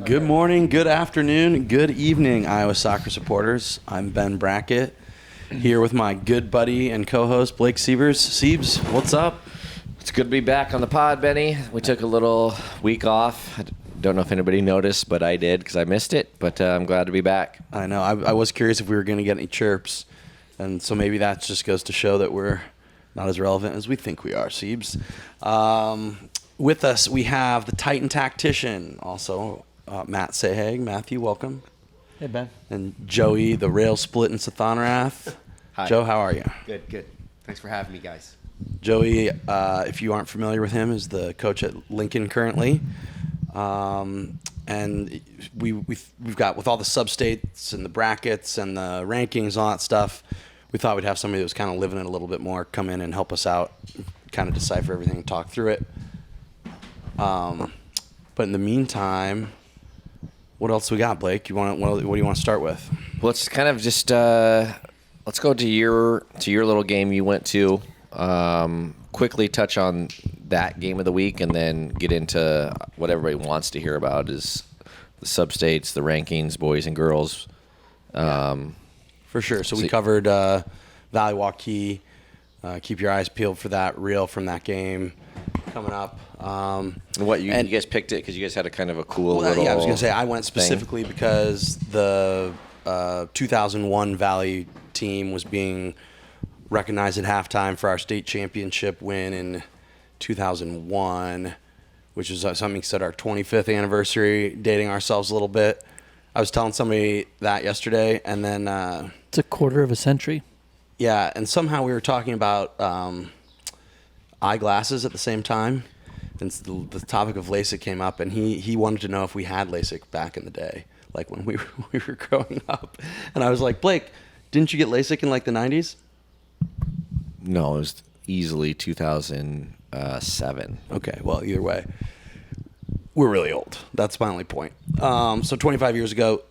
Good morning, good afternoon, good evening, Iowa soccer supporters. I'm Ben Brackett, here with my good buddy and co-host Blake Siebers. Siebes, what's up? It's good to be back on the pod, Benny. We took a little week off. I don't know if anybody noticed, but I did because I missed it. But I'm glad to be back. I know. I was curious if we were going to get any chirps, and so maybe that just goes to show that we're not as relevant as we think we are, Siebes. With us, we have the Titan Tactician, also Matt Sahag. Matthew, welcome. Hey, Ben. And Joey, the rail split in Sathonrath. Hi. Joe, how are you? Good. Thanks for having me, guys. Joey, if you aren't familiar with him, is the coach at Lincoln currently. And we've got, with all the substates and the brackets and the rankings and all that stuff, we thought we'd have somebody that was kind of living it a little bit more come in and help us out, kind of decipher everything and talk through it. But in the meantime, what else we got, Blake? What do you want to start with? Well, let's kind of just let's go to your little game you went to. Quickly touch on that game of the week, and then get into what everybody wants to hear about is the substates, the rankings, boys and girls. For sure. So we covered Valley Waukee. Keep your eyes peeled for that reel from that game coming up. You guys picked it because you guys had a kind of a cool little. Yeah, I was going to say I went specifically because the 2001 Valley team was being recognized at halftime for our state championship win in 2001, which is something said our 25th anniversary, dating ourselves a little bit. I was telling somebody that yesterday, and then It's a quarter of a century. yeah, and somehow we were talking about eyeglasses at the same time, and the topic of LASIK came up, and he wanted to know if we had LASIK back in the day, like when we were growing up. And I was like, Blake, didn't you get LASIK in like the 90s? No, it was easily 2007. Okay, well, either way, we're really old. That's my only point. So 25 years ago,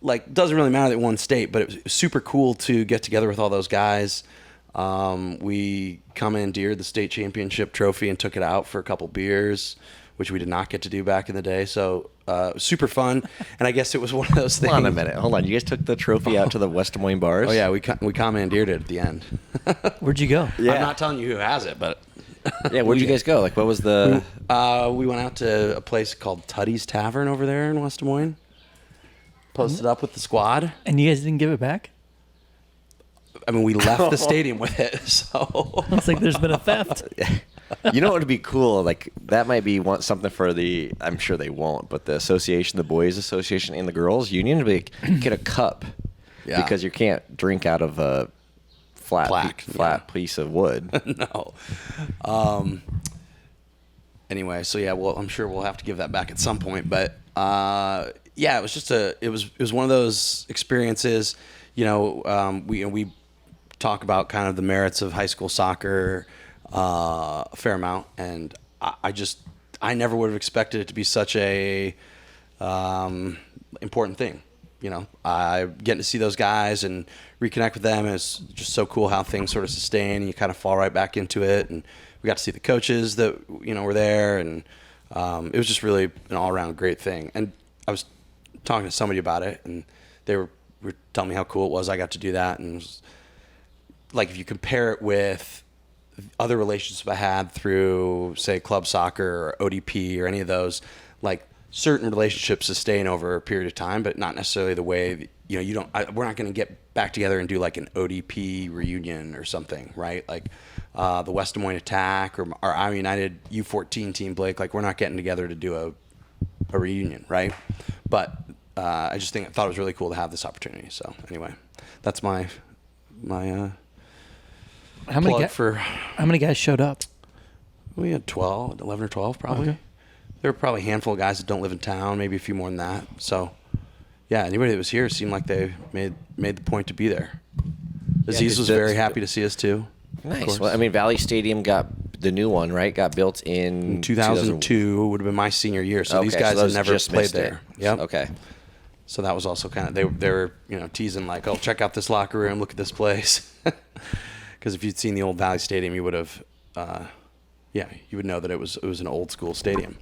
like, doesn't really matter that one state, but it was super cool to get together with all those guys. We commandeered the state championship trophy and took it out for a couple beers, which we did not get to do back in the day. So super fun. And I guess it was one of those things. Hold on a minute. Hold on. You guys took the trophy out to the West Des Moines bars? Oh, yeah, we commandeered it at the end. Where'd you go? Yeah. I'm not telling you who has it, but... Yeah, where'd you guys go? Like, what was the... We went out to a place called Tuddy's Tavern over there in West Des Moines. Posted up with the squad. And you guys didn't give it back? I mean, we left the stadium with it, so... It's like there's been a theft. You know what would be cool? Like, that might be something for the... I'm sure they won't, but the association, the boys association and the girls union, to be like, get a cup. Yeah. Because you can't drink out of a flat piece of wood. No. Anyway, so yeah, well, I'm sure we'll have to give that back at some point, but yeah, it was just it was one of those experiences. You know, we talk about kind of the merits of high school soccer a fair amount, and I never would have expected it to be such a important thing. You know, getting to see those guys and reconnect with them is just so cool how things sort of sustain and you kind of fall right back into it. And we got to see the coaches that, you know, were there, and it was just really an all-around great thing. And I was talking to somebody about it, and they were telling me how cool it was. I got to do that, and it was, like, if you compare it with other relationships I had through, say, club soccer or ODP or any of those, like, certain relationships sustain over a period of time, but not necessarily the way, you know, we're not going to get back together and do like an ODP reunion or something, right? Like the West Des Moines Attack or our Iowa United U14 team, Blake, like we're not getting together to do a reunion, right? But I thought it was really cool to have this opportunity. So anyway, that's my How many guys showed up? We had 11 or 12 probably. Okay. There were probably a handful of guys that don't live in town, maybe a few more than that. So, yeah, anybody that was here seemed like they made the point to be there. Aziz was very happy to see us, too. Nice. Well, I mean, Valley Stadium got the new one, right? Got built in 2002 would have been my senior year. So these guys had never played there. Yep. Okay. So that was also kind of, they were, you know, teasing like, oh, check out this locker room, look at this place. Because if you'd seen the old Valley Stadium, you would have, you would know that it was an old school stadium.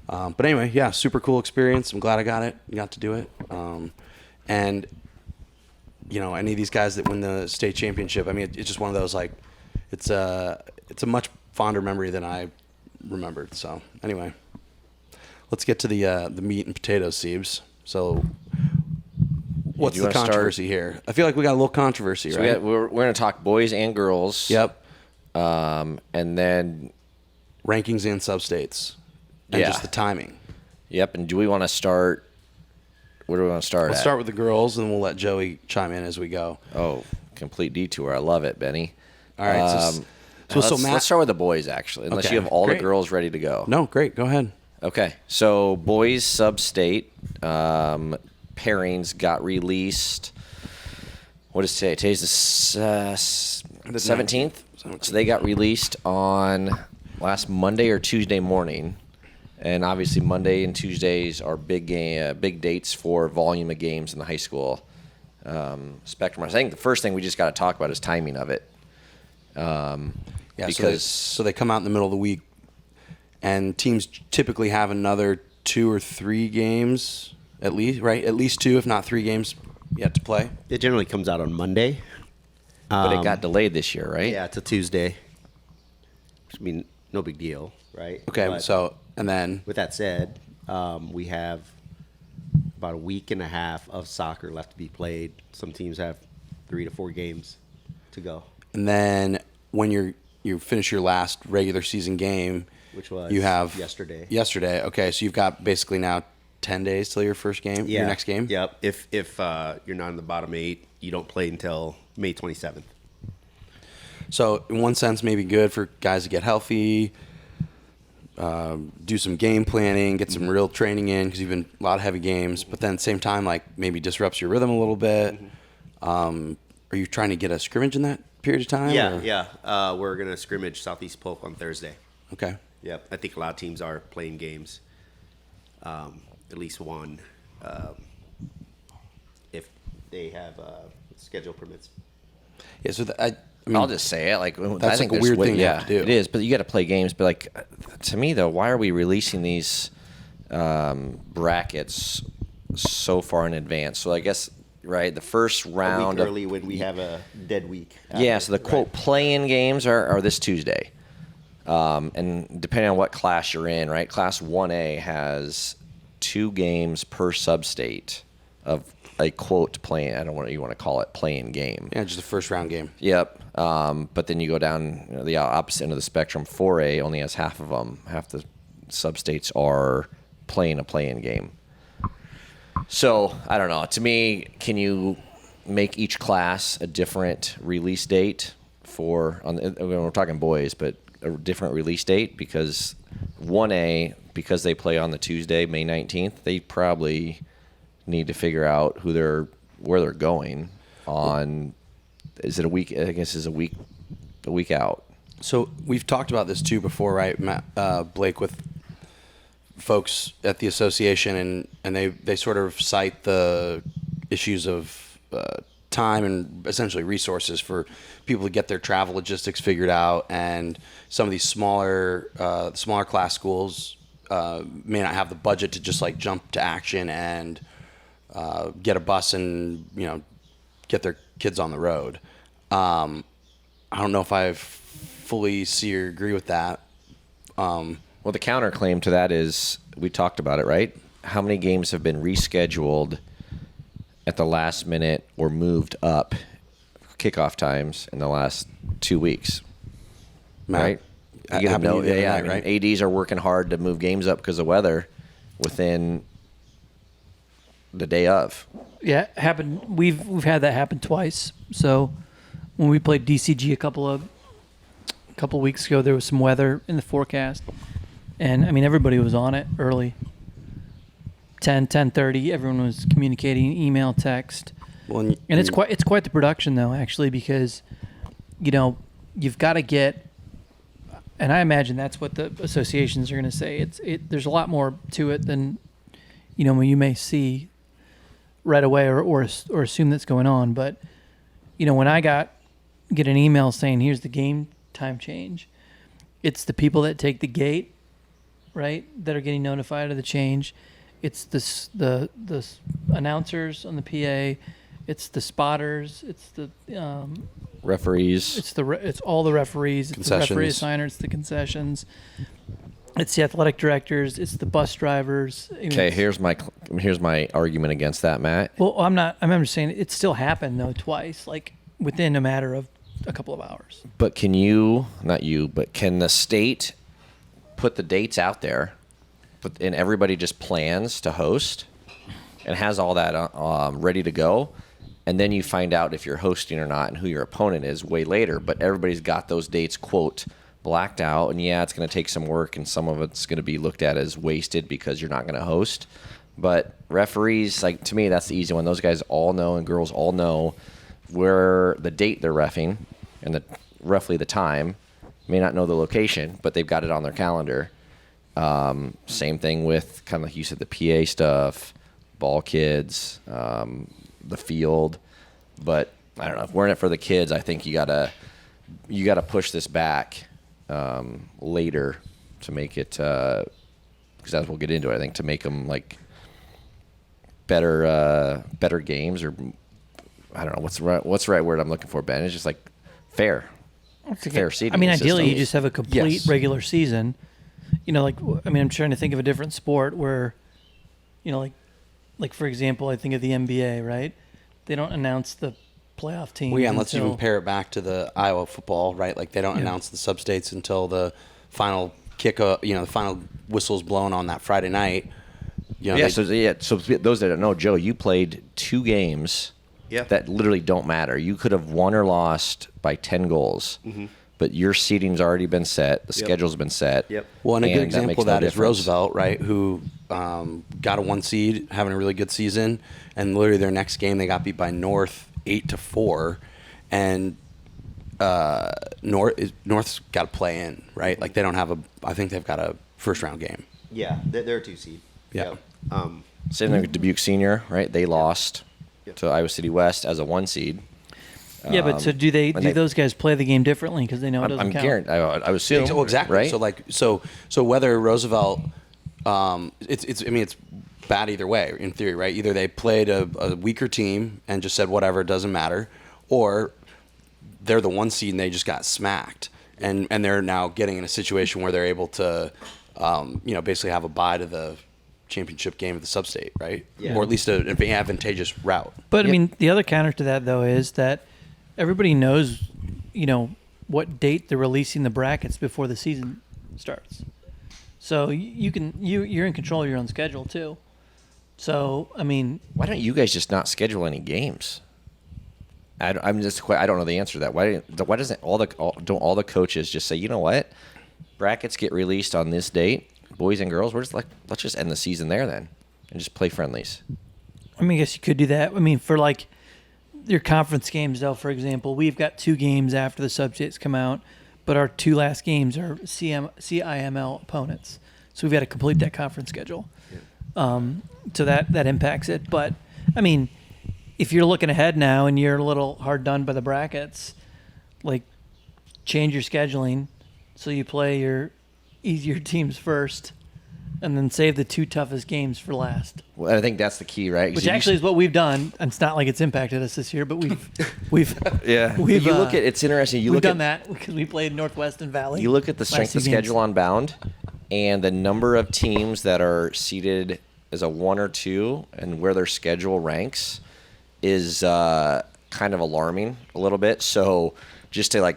But anyway, yeah, super cool experience. I'm glad I got to do it. And any of these guys that win the state championship, I mean, it's just one of those, like, it's a much fonder memory than I remembered. So anyway, let's get to the meat and potatoes, Siebes. So what's the controversy here? I feel like we got a little controversy, so right? We're going to talk boys and girls. Yep. And then rankings and substates. And just the timing. Yep. And do we want to start? Where do we want to start? Let's start with the girls, and we'll let Joey chime in as we go. Oh, complete detour. I love it, Benny. All right. Let's start with the boys, actually, unless you have all the girls ready to go. No, great. Go ahead. Okay. So boys Substate pairings got released. What is today? Today's the 17th. So they got released on last Monday or Tuesday morning. And obviously Monday and Tuesdays are big dates for volume of games in the high school spectrum. I think the first thing we just got to talk about is timing of it. Because so they come out in the middle of the week, and teams typically have another 2 or 3 games at least, right? At least 2, if not 3 games yet to play. It generally comes out on Monday. But it got delayed this year, right? Yeah, it's a Tuesday. I mean, no big deal, right? Okay, but and then with that said, we have about a week and a half of soccer left to be played. Some teams have 3 to 4 games to go. And then when you finish your last regular season game, which was you have yesterday. Okay, so you've got basically now 10 days till your first game, your next game. Yep. If you're not in the bottom 8, you don't play until May 27th. So in one sense, maybe good for guys to get healthy, do some game planning, get some real training in because you've been a lot of heavy games. But then at the same time, like maybe disrupts your rhythm a little bit. Are you trying to get a scrimmage in that period of time? Yeah. We're gonna scrimmage Southeast Polk on Thursday. Okay. Yep. I think a lot of teams are playing games. At least one, if they have schedule permits. Yeah. So I'll just say it. Like that's I think like a weird thing. Yeah, to do. It is. But you got to play games. But like to me though, why are we releasing these brackets so far in advance? So I guess right, the first round a week early when we have a dead week. Yeah. So the quote play-in games are this Tuesday, and depending on what class you're in, right? Class 1A has 2 games per sub-state of a quote playing. I don't know what you want to call it, playing game. Yeah, just the first round game. Yep. But then you go down the opposite end of the spectrum. 4A only has half of them. Half the sub-states are playing a play-in game. So I don't know. To me, can you make each class a different release date when we're talking boys, but a different release date? Because 1A, because they play on the Tuesday, May 19th, they probably need to figure out where they're going on. Is it a week? I guess is a week out. So we've talked about this too before, right, Matt, Blake, with folks at the association, and they sort of cite the issues of time and essentially resources for people to get their travel logistics figured out, and some of these smaller class schools may not have the budget to just like jump to action and get a bus and get their kids on the road. I don't know if I fully see or agree with that. Well, the counterclaim to that is, we talked about it, right? How many games have been rescheduled at the last minute or moved up kickoff times in the last 2 weeks? Matt, right? You get happened to you the other night, right? ADs are working hard to move games up because of weather within the day of. Yeah, happened. We've had that happen twice. So when we played DCG a couple weeks ago, there was some weather in the forecast, and I mean everybody was on it early. 10:30, everyone was communicating, email, text. Well, and it's quite the production though, actually, because you've got to get. And I imagine that's what the associations are going to say. There's a lot more to it than you may see right away or assume that's going on. But when I get an email saying here's the game time change, it's the people that take the gate, right, that are getting notified of the change. It's the announcers on the PA. It's the spotters. It's the Referees. it's all the referees. It's the referee Concessions. assigner. It's the concessions. It's the athletic directors. It's the bus drivers. I mean, Okay, it's- here's my argument against that, Matt. Well, I'm just saying it still happened though twice, like within a matter of a couple of hours. But can the state put the dates out there, and everybody just plans to host and has all that ready to go, and then you find out if you're hosting or not and who your opponent is way later, but everybody's got those dates, quote, blacked out, and yeah, it's going to take some work, and some of it's going to be looked at as wasted because you're not going to host. But referees, like, to me, that's the easy one. Those guys all know, and girls all know where the date they're reffing and roughly the time. May not know the location, but they've got it on their calendar. Same thing with kind of like you said, the PA stuff, ball kids, the field. But I don't know, if we're in it for the kids, I think you gotta push this back later to make it, because as we'll get into it, I think to make them like better games, or I don't know what's the right word I'm looking for, Ben. It's just like fair seating. I mean, ideally, system. you just have a complete Yes. regular season. I'm trying to think of a different sport where, like for example, I think of the NBA, right? They don't announce the playoff teams. Well, yeah, and let's until- even pair it back to the Iowa football, right? Like they don't announce the substates until the final the final whistle's blown on that Friday night. So those that don't know, Joe, you played 2 games that literally don't matter. You could have won or lost by 10 goals, but your seating's already been set. The schedule's been set. Yep. Well, and a good that example makes of no that is difference. Roosevelt, right? Who got a 1 seed, having a really good season, and literally their next game they got beat by North 8-4, and North's got to play in, right? Like they don't have I think they've got a first round game. Yeah, they're a 2 seed. Yeah. Same thing with Dubuque Senior, right? They lost to Iowa City West as a 1 seed. Yeah, but so do and those guys play the game differently because they know it doesn't I'm count? guaranteed. I would assume. Well, exactly. Right? So whether Roosevelt, it's bad either way in theory, right? Either they played a weaker team and just said whatever, it doesn't matter, or they're the 1 seed and they just got smacked, and they're now getting in a situation where they're able to, basically have a bye to the championship game of the Substate, right? Yeah. Or at least an advantageous route. But I mean, the other counter to that though is that everybody knows, what date they're releasing the brackets before the season starts. So you're in control of your own schedule too. So I mean, Why don't you guys just not schedule any games? I don't know the answer to that. Why doesn't don't all the coaches just say, you know what, brackets get released on this date, boys and girls, let's just end the season there then, and just play friendlies. I guess you could do that. For like your conference games, though, for example, we've got 2 games after the substates come out, but our 2 last games are CIML opponents. So we've got to complete that conference schedule. So that impacts it. But, if you're looking ahead now and you're a little hard done by the brackets, like change your scheduling so you play your easier teams first and then save the 2 toughest games for last. Well, I think that's the key, right? 'Cause Which actually is what we've done. And it's not like it's impacted us this year, but we've you look at it's interesting. we've done that because we played Northwest and Valley. You look at the last strength 2 of games. schedule on Bound, and the number of teams that are seated as a 1 or 2, and where their schedule ranks is kind of alarming a little bit. So just to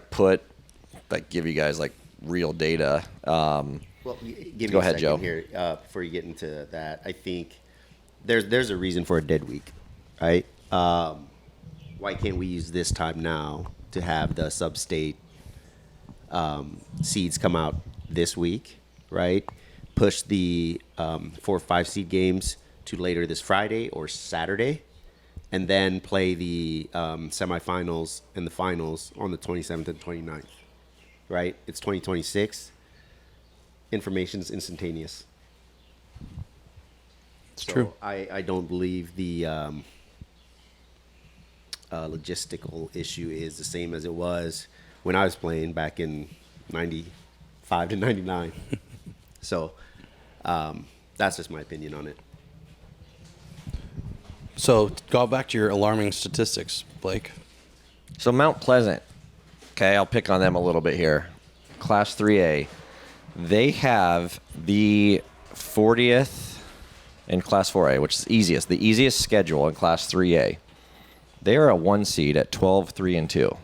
give you guys real data. Well, give Go me ahead, a second Joe. here before you get into that. I think there's a reason for a dead week, right? Why can't we use this time now to have the sub-state seeds come out this week, right? Push the 4 or 5 seed games to later this Friday or Saturday, and then play the semifinals and the finals on the 27th and 29th, right? It's 2026. Information's instantaneous. It's true. I don't believe the logistical issue is the same as it was when I was playing back in 95 to 99. So That's just my opinion on it. So go back to your alarming statistics, Blake. So Mount Pleasant, okay, I'll pick on them a little bit here. Class 3A, they have the 40th in Class 4A, which is the easiest schedule in Class 3A. They are a 1 seed at 12, 3, and 2.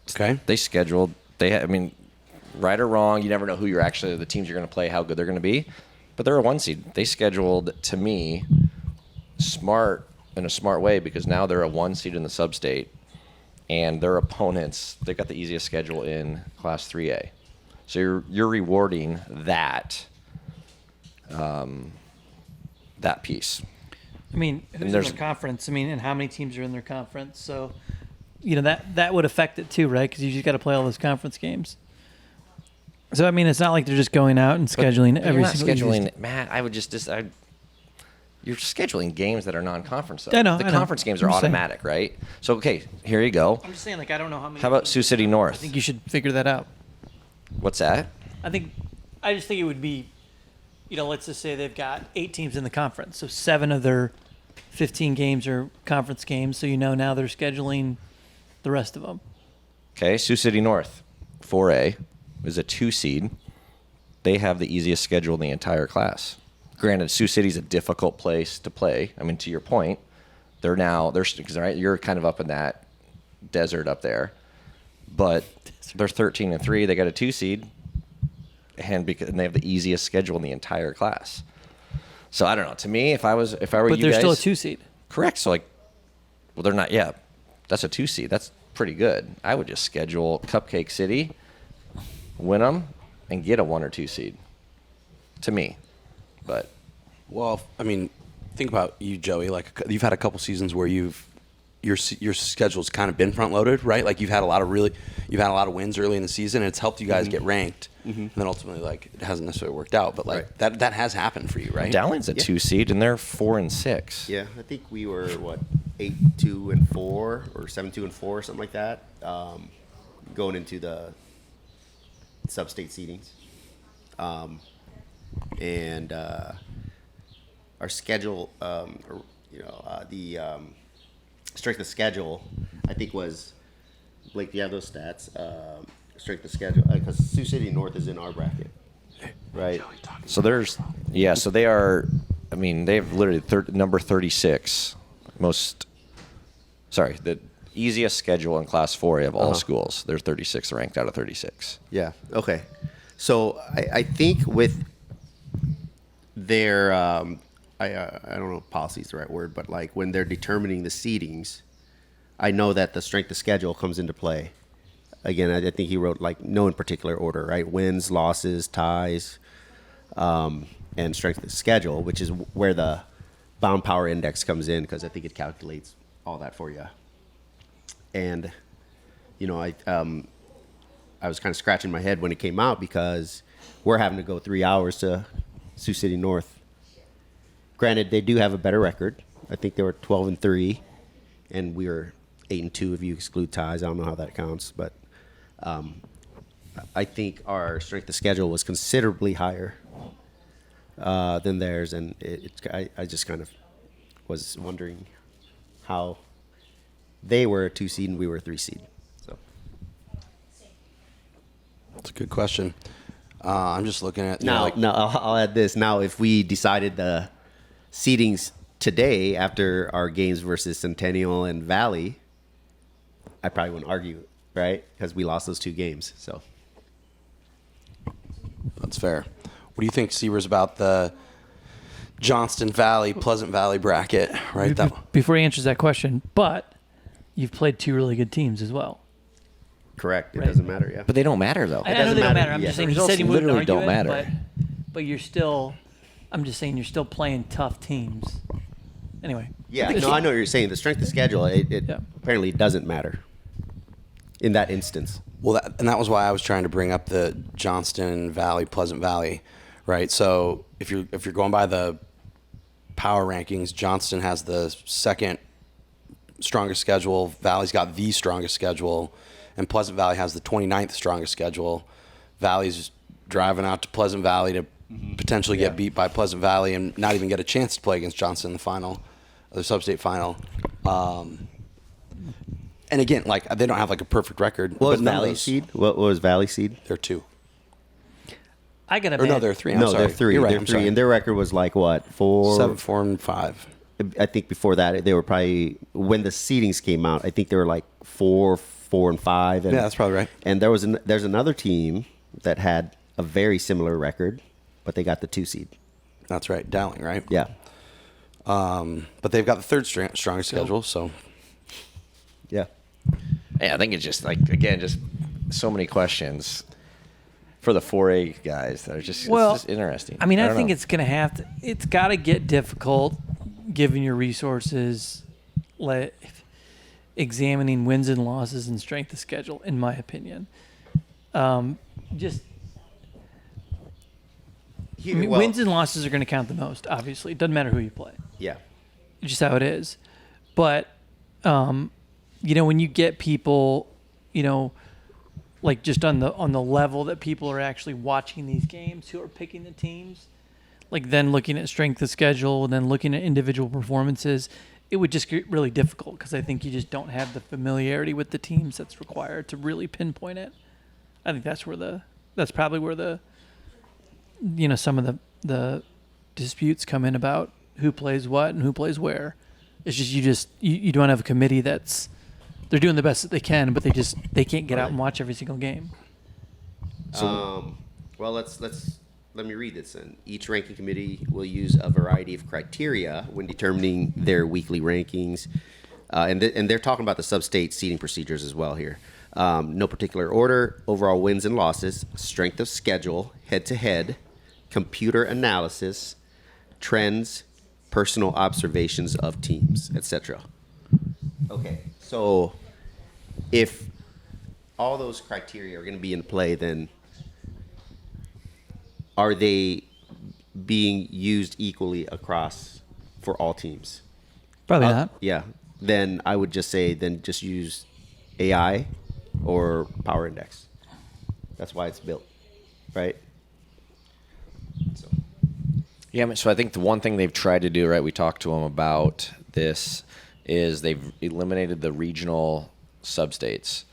Okay. They scheduled, right or wrong, you never know who the teams you're going to play, how good they're going to be. But they're a 1 seed. They scheduled, to me, in a smart way, because now they're a 1 seed in the Substate, and their opponents, they've got the easiest schedule in Class 3A. So you're rewarding that piece. I mean, who's in their conference? I mean, and how many teams are in their conference? So, that would affect it too, right? Because you just got to play all those conference games. So, I mean, it's not like they're just going out and scheduling every single scheduling, Matt, you're scheduling games that are non-conference, though. I know. Conference games are automatic, right? So, okay, here you go. I'm just saying, I don't know how many. How about Sioux City North? I think you should figure that out. What's that? I just think it would be, let's just say they've got 8 teams in the conference. So 7 of their 15 games are conference games. So now they're scheduling the rest of them. Okay, Sioux City North, 4A, is a 2 seed. They have the easiest schedule in the entire class. Granted, Sioux City's a difficult place to play. I mean, to your point, you're kind of up in that desert up there. But they're 13 and 3. They got a 2 seed, and they have the easiest schedule in the entire class. So I don't know. To me, if I were you guys, but they're still a 2 seed. Correct. So they're not. Yeah, that's a 2 seed. That's pretty good. I would just schedule Cupcake City, win them, and get a 1 or 2 seed. To me, but Well, I mean, think about you, Joey. Like you've had a couple seasons where your schedule's kind of been front loaded, right? Like you've had a lot of wins early in the season, and it's helped you guys get ranked. And then ultimately, it hasn't necessarily worked out, but that has happened for you, right? Dowling's a 2 seed, and they're 4 and 6. Yeah, I think we were 8-2-4 or 7-2-4, something like that, going into the Substate seedings, and our schedule, the strength of schedule, I think was, Blake, do you have those stats? Strength of schedule, because Sioux City North is in our bracket, right? So so they are, they have literally number 36 the easiest schedule in Class 4A of all schools. They're 36th ranked out of 36. Yeah, okay. So I think with their, I don't know if policy is the right word, but when they're determining the seedings, I know that the strength of schedule comes into play. Again, I think he wrote no in particular order, right? Wins, losses, ties, and strength of schedule, which is where the bound power index comes in, because I think it calculates all that for you. And I was kind of scratching my head when it came out, because we're having to go 3 hours to Sioux City North. Granted, they do have a better record. I think they were 12 and 3, and we were 8 and 2 if you exclude ties. I don't know how that counts, but I think our strength of schedule was considerably higher than theirs, and I just kind of was wondering how they were a 2 seed and we were a 3 seed. So That's a good question. I'm just looking at now. I'll add this. Now, if we decided the seedings today after our games versus Centennial and Valley, I probably wouldn't argue, right? Because we lost those 2 games. So that's fair. What do you think, Seavers, about the Johnston Valley, Pleasant Valley bracket? Right. Before he answers that question, but you've played 2 really good teams as well. Correct. It doesn't matter. Yeah. But they don't matter, though. I know they don't matter. I'm Yeah. just saying. He Results said he wouldn't literally argue don't it, matter. But you're still. I'm just saying you're still playing tough teams. Anyway. Yeah. I know what you're saying. The strength of schedule, it Yeah. apparently doesn't matter in that instance. Well, that was why I was trying to bring up the Johnston Valley, Pleasant Valley, right? So if you're going by the power rankings, Johnston has the second strongest schedule. Valley's got the strongest schedule, and Pleasant Valley has the 29th strongest schedule. Valley's driving out to Pleasant Valley to potentially get beat by Pleasant Valley and not even get a chance to play against Johnson in the final, the Substate final. And again, like they don't have like a perfect record. What was but none of Valley those- seed? What was Valley seed? They're 2. I got a Or no, they're 3. I'm no, sorry. they're 3. You're right. They're I'm 3, sorry. and their record was like what 4, 7, 4, and 5. I think before that they were probably when the seedings came out. I think they were like 4, 4, and 5. And, Yeah, that's probably right. And there's another team that had a very similar record, but they got the 2 seed. That's right. Dowling, right? Yeah. But they've got the third strongest schedule, so Yeah. Yeah, I think it's just like again, just so many questions for the 4A guys that are just Well, it's just interesting. I mean, I don't think know. it's going to have to. It's got to get difficult, given your resources, examining wins and losses and strength of schedule. In my opinion, just I mean, wins and losses are going to count the most. Obviously, it doesn't matter who you play. Yeah. It's just how it is. But when you get people, like just on the level that people are actually watching these games, who are picking the teams, like then looking at strength of schedule and then looking at individual performances, it would just get really difficult because I think you just don't have the familiarity with the teams that's required to really pinpoint it. I think that's probably where the some of the disputes come in about who plays what and who plays where. It's just you don't have a committee they're doing the best that they can, but they can't get out and watch every single game. Well, let me read this. Then each ranking committee will use a variety of criteria when determining their weekly rankings, and they're talking about the sub-state seating procedures as well here. No particular order: overall wins and losses, strength of schedule, head-to-head, computer analysis, trends, personal observations of teams, etc. Okay, so if all those criteria are going to be in play, then are they being used equally across for all teams? Probably not. Yeah. Then I would just say just use AI or Power Index. That's why it's built, right? So. Yeah, I mean, so I think the one thing they've tried to do, right, we talked to them about this, is they've eliminated the regional substates,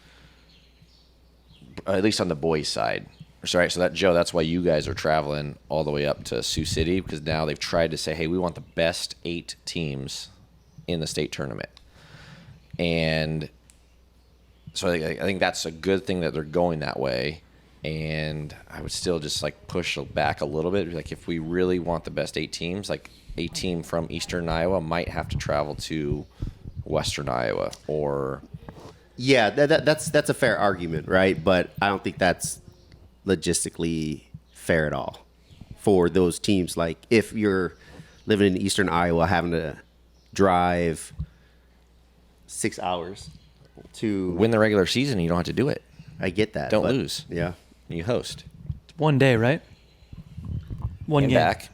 at least on the boys' side. Sorry, so that's why you guys are traveling all the way up to Sioux City, because now they've tried to say, hey, we want the best 8 teams in the state tournament. And so I think that's a good thing that they're going that way. And I would still just like push back a little bit. Like if we really want the best 8 teams, like a team from Eastern Iowa might have to travel to Western Iowa or. Yeah, that's a fair argument, right? But I don't think that's logistically fair at all for those teams. Like if you're living in Eastern Iowa, having to drive 6 hours to Win the regular season, you don't have to do it. I get that. Don't but- lose. Yeah. You host. It's one day, right? One And game. back.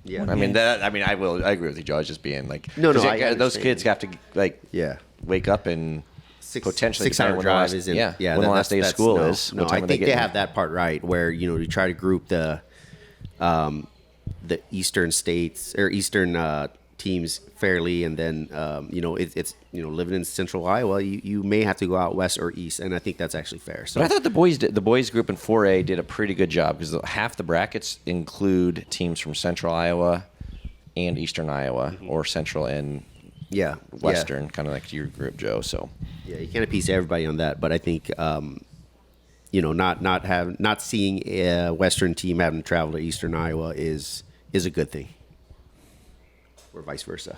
Yeah. I mean, I agree with you, Joe. It's just being like, No, 'cause I those understand. kids have to like Yeah. wake up and potentially 6 hour depending when the drive last- is in, yeah, when the that- last day of that's- school no, is. No, what time I are think they getting have that part right where you try to group the eastern states or eastern teams fairly, and then it's living in central Iowa, you may have to go out west or east, and I think that's actually fair. So But I thought the boys group in 4A did a pretty good job because half the brackets include teams from Central Iowa and Eastern Iowa, or Central and yeah, Western, kind of like your group, Joe. So yeah, you can't appease everybody on that, but I think not seeing a Western team having to travel to Eastern Iowa is a good thing, or vice versa.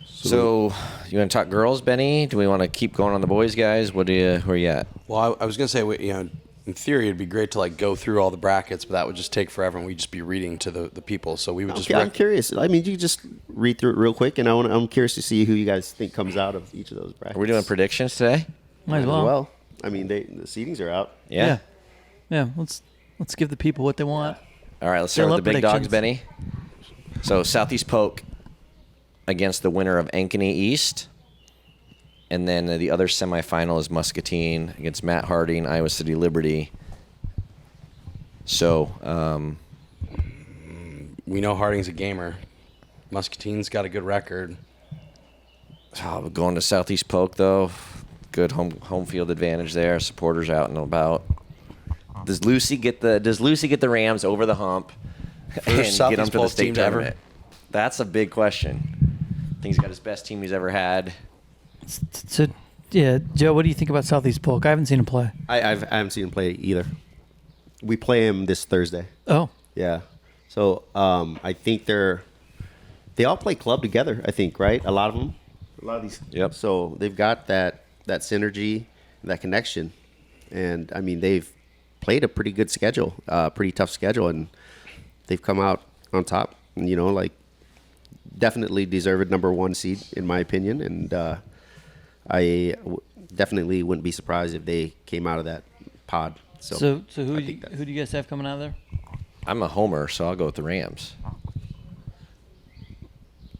So you want to talk girls, Benny? Do we want to keep going on the boys, guys? Where are you at? Well, I was gonna say, in theory, it'd be great to like go through all the brackets, but that would just take forever, and we'd just be reading to the people. So we would just. I'm curious. I mean, you just read through it real quick, and I'm curious to see who you guys think comes out of each of those brackets. Are we doing predictions today? Might as well. I mean, the seedings are out. Yeah. Yeah. Let's give the people what they want. All right, let's start Fill with the up big dogs, predictions. Benny. So Southeast Polk against the winner of Ankeny East. And then the other semifinal is Muscatine against Matt Harding, Iowa City Liberty. So, We know Harding's a gamer. Muscatine's got a good record. Going to Southeast Polk, though, good home field advantage there. Supporters out and about. Does Lucy get the Rams over the hump and get Southeast them to the Polk state team ever? tournament? That's a big question. I think he's got his best team he's ever had. So, yeah, Joe, what do you think about Southeast Polk? I haven't seen him play. I haven't seen him play either. We play him this Thursday. Oh, Yeah. So I think they all play club together. I think, right? A lot of these. Yep. So they've got that synergy, that connection, and I mean they've played a pretty good schedule, pretty tough schedule, and they've come out on top. And, like definitely deserved number 1 seed in my opinion, and definitely wouldn't be surprised if they came out of that pod. so who I do think that's- you guys have coming out of there? I'm a homer, so I'll go with the Rams.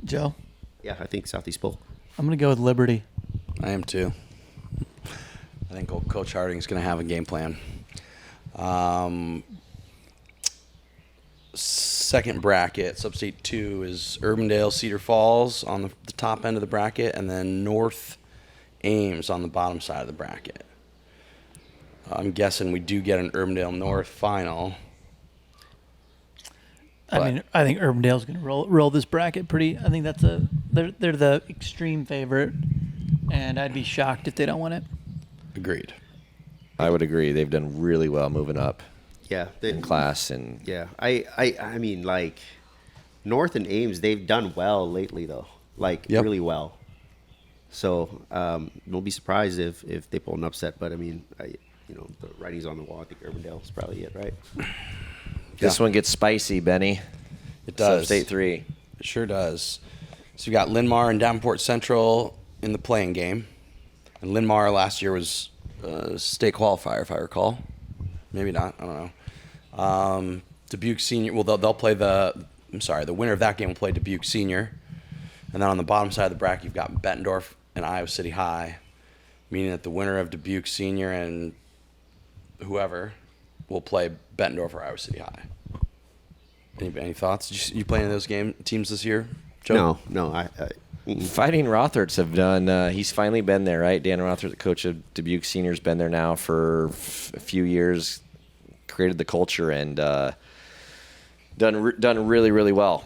Joe, Yeah, I think Southeast Polk. I'm gonna go with Liberty. I am too. I think old Coach Harding's going to have a game plan. Second bracket, Substate 2 is Urbandale, Cedar Falls on the top end of the bracket, and then North Ames on the bottom side of the bracket. I'm guessing we do get an Urbandale North final. I think Urbandale's going to roll this bracket pretty. I think they're the extreme favorite, and I'd be shocked if they don't win it. Agreed. I would agree. They've done really well moving up Yeah, in class, and Yeah, I mean, like North and Ames, they've done well lately, though, like Yep. really well. So don't be surprised if they pull an upset. But I mean, the writing's on the wall. I think Urbandale is probably it, right? this one gets spicy, Benny. It does. Substate 3. It sure does. So we got Linn-Mar and Davenport Central in the playing game. And Linn-Mar last year was a state qualifier, if I recall. Maybe not. I don't know. Dubuque Senior. Well, they'll play the winner of that game will play Dubuque Senior. And then on the bottom side of the bracket, you've got Bettendorf and Iowa City High, meaning that the winner of Dubuque Senior and whoever will play Bettendorf or Iowa City High. Any thoughts? You play any of those teams this year, Joe? No, Fighting Rotherts have done. He's finally been there, right? Dan Rothert, the coach of Dubuque Senior's, been there now for a few years. Created the culture and done really, really well.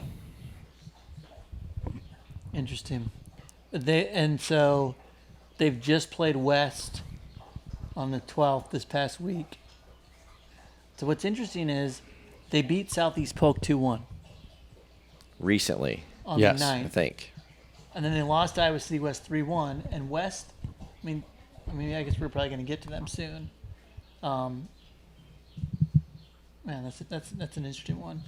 Interesting. So they've just played West on the 12th this past week. So what's interesting is they beat Southeast Polk 2-1 Recently, on Yes, the I 9th. think. And then they lost Iowa City West 3-1. And West, I mean, I guess we're probably going to get to them soon. Man, that's an interesting one.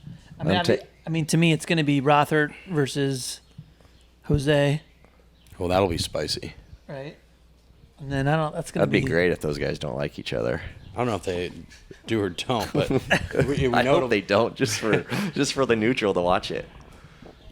To me, it's going to be Rothert versus Jose, Well, that'll be spicy. right? And then that's going to That'd be great if those guys don't like each other. I don't know if they do or don't, but we I know hope they don't, just for the neutral to watch it.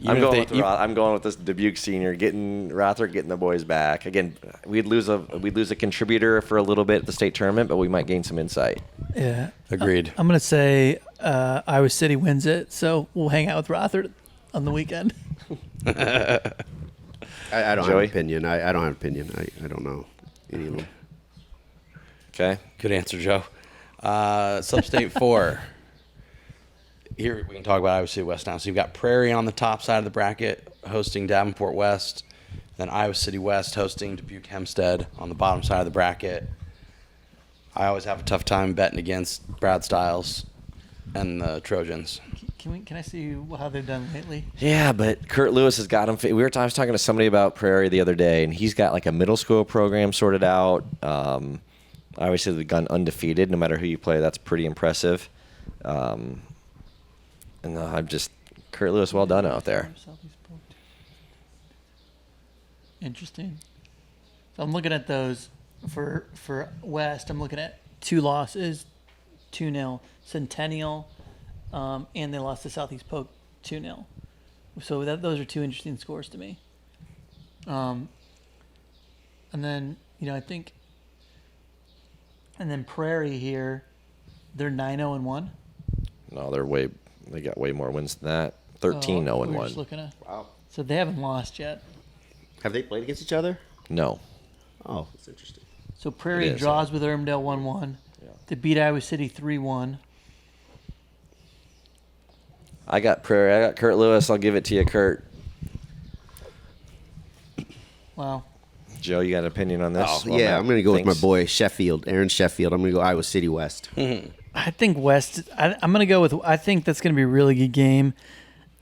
even if they- I'm going with this Dubuque Senior, getting the boys back. Again, we'd lose a contributor for a little bit at the state tournament, but we might gain some insight. Yeah. Agreed. I'm going to say Iowa City wins it, so we'll hang out with Rothert on the weekend. I don't have Joey? an opinion. I don't have an opinion. I don't know any of them. Okay. Good answer, Joe. Substate 4. Here we can talk about Iowa City West now. So you've got Prairie on the top side of the bracket hosting Davenport West. Then Iowa City West hosting Dubuque Hempstead on the bottom side of the bracket. I always have a tough time betting against Brad Stiles and the Trojans. Can I see how they've done lately? Yeah, but Kurt Lewis has got him. I was talking to somebody about Prairie the other day, and he's got like a middle school program sorted out. Obviously, they've gone undefeated no matter who you play. That's pretty impressive. And Kurt Lewis, well done out there. Interesting. So I'm looking at those for West. I'm looking at 2 losses, 2-0 Centennial, and they lost to Southeast Polk 2-0. So those are 2 interesting scores to me. And then, I think, and then Prairie here, they're 9-0-1. No, they got way more wins than that. 13-0-1. We were just looking at. Wow. So they haven't lost yet. Have they played against each other? No. Oh, that's interesting. So Prairie It is, draws with Ermdale 1-1. Yeah. They beat Iowa City 3-1. I got Prairie. I got Kurt Lewis. I'll give it to you, Kurt. Wow. Joe, you got an opinion on this? Oh, Well, yeah, Matt I'm going to go with my thinks- boy Sheffield, Aaron Sheffield. I'm going to go Iowa City West. I think West. I'm going to go with. I think that's going to be a really good game.